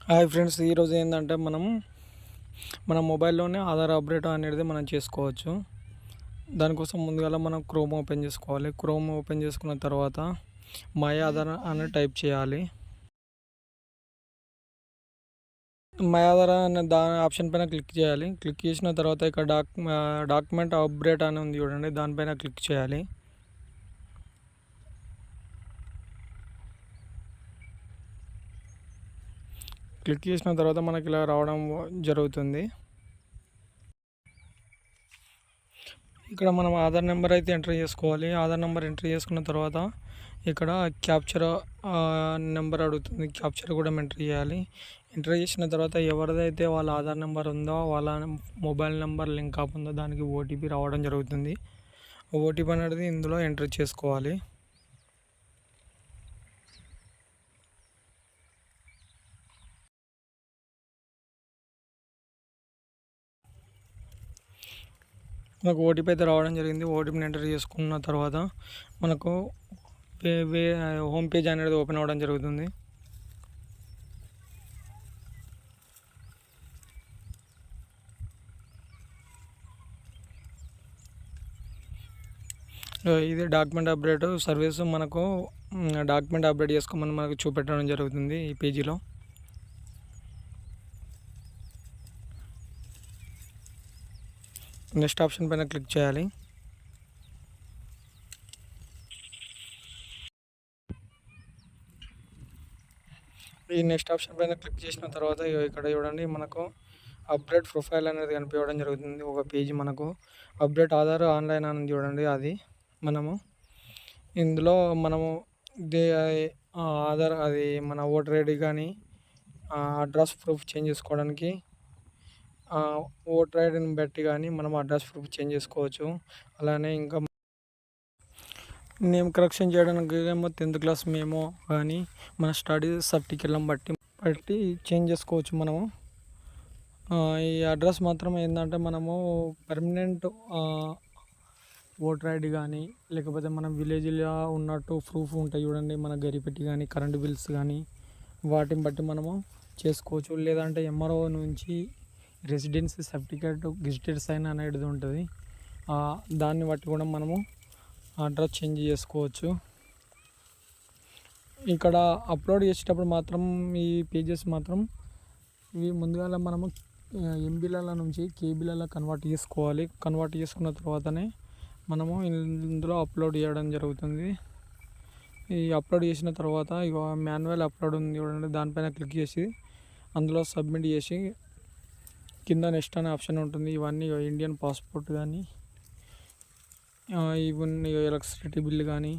Hi friends, ఈరోజు ఏంటంటే మన మొబైల్లోనే ఆధార్ అప్డేట్ అనేది మనం చేసుకోవచ్చు. దానికోసం ముందుగా మనం క్రోమ్ ఓపెన్ చేసుకోవాలి. క్రోమ్ ఓపెన్ చేసుకున్న తర్వాత మై ఆధార్ అని టైప్ చేయాలి. మై ఆధార్ అనే దాని ఆప్షన్ పైన క్లిక్ చేయాలి. క్లిక్ చేసిన తర్వాత ఇక్కడ డాక్యుమెంట్ అప్డేట్ అని ఉంది చూడండి, దానిపైన క్లిక్ చేయాలి. క్లిక్ చేసిన తర్వాత మనకి ఇలా రావడం జరుగుతుంది. ఇక్కడ మనం ఆధార్ నెంబర్ అయితే ఎంటర్ చేసుకోవాలి. ఆధార్ నెంబర్ ఎంటర్ చేసుకున్న తర్వాత ఇక్కడ క్యాప్చర్ నెంబర్ అడుగుతుంది. క్యాప్చర్ కూడా ఎంటర్ చేయాలి. ఎంటర్ చేసిన తర్వాత ఎవరిదైతే వాళ్ళ ఆధార్ నెంబర్ ఉందో వాళ్ళ మొబైల్ నెంబర్ లింక్ అప్ ఉందో దానికి ఓటీపీ రావడం జరుగుతుంది. ఓటీపీ అనేది ఇందులో ఎంటర్ చేసుకోవాలి. మనకు ఓటీపీ అయితే రావడం జరిగింది. ఓటీపీని ఎంటర్ చేసుకున్న తర్వాత మనకు హోమ్ పేజ్ అనేది ఓపెన్ అవ్వడం జరుగుతుంది. ఇది డాక్యుమెంట్ అప్డేట్ సర్వీస్. మనకు డాక్యుమెంట్ అప్డేట్ చేసుకోమని మనకు చూపెట్టడం జరుగుతుంది ఈ పేజీలో. నెక్స్ట్ ఆప్షన్ పైన క్లిక్ చేయాలి. ఈ నెక్స్ట్ ఆప్షన్ పైన క్లిక్ చేసిన తర్వాత ఇక్కడ చూడండి, మనకు అప్డేట్ ప్రొఫైల్ అనేది కనిపించడం జరుగుతుంది. ఒక పేజీ మనకు అప్డేట్ ఆధార్ ఆన్లైన్ అని చూడండి, అది ఇందులో మనము ఆధార్ అది మన ఓటర్ ఐడి కానీ అడ్రస్ ప్రూఫ్ చేంజ్ చేసుకోవడానికి ఓటర్ ఐడిని బట్టి కానీ మనం అడ్రస్ ప్రూఫ్ చేంజ్ చేసుకోవచ్చు. అలానే ఇంకా నేమ్ కరెక్షన్ చేయడానికి ఏమో 10th క్లాస్ మేమో కానీ మన స్టడీ సర్టిఫికెట్లను బట్టి చేంజ్ చేసుకోవచ్చు మనము. ఈ అడ్రస్ మాత్రం ఏంటంటే మనము పర్మనెంట్ ఓటర్ ఐడి కానీ లేకపోతే మనం విలేజ్లో ఉన్నట్టు ప్రూఫ్ ఉంటాయి చూడండి, మన గరిపెట్టి కానీ కరెంటు బిల్స్ కానీ వాటిని బట్టి మనము చేసుకోవచ్చు. లేదంటే ఎంఆర్ఓ నుంచి రెసిడెన్సీ సర్టిఫికేట్ గెజిటెడ్ సైన్ అనేది ఉంటుంది, దాన్ని బట్టి కూడా మనము అడ్రస్ చేంజ్ చేసుకోవచ్చు. ఇక్కడ అప్లోడ్ చేసేటప్పుడు మాత్రం ఈ పేజెస్ మాత్రం ఇవి ముందుగా మనము ఎంబీల నుంచి కేబీలలో కన్వర్ట్ చేసుకోవాలి. కన్వర్ట్ చేసుకున్న తర్వాతనే మనము ఇందులో అప్లోడ్ చేయడం జరుగుతుంది. ఈ అప్లోడ్ చేసిన తర్వాత ఇక మాన్యువల్ అప్లోడ్ ఉంది చూడండి, దానిపైన క్లిక్ చేసి అందులో సబ్మిట్ చేసి కింద నెక్స్ట్ అనే ఆప్షన్ ఉంటుంది. ఇవన్నీ ఇండియన్ పాస్పోర్ట్ కానీ ఇవన్నీ ఎలక్ట్రిసిటీ బిల్ కానీ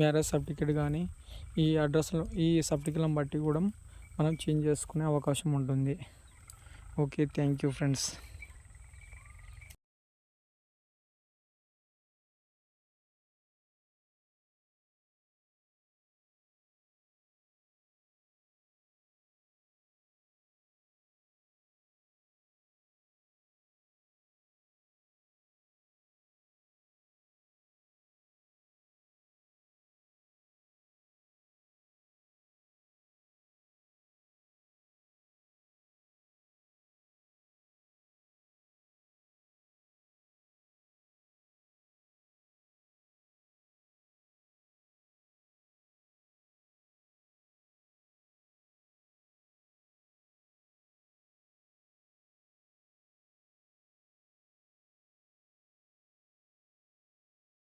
మ్యారేజ్ సర్టిఫికేట్ కానీ ఈ అడ్రస్లో ఈ సర్టిఫికేట్లను బట్టి కూడా మనం చేంజ్ చేసుకునే అవకాశం ఉంటుంది. Okay, thank you friends.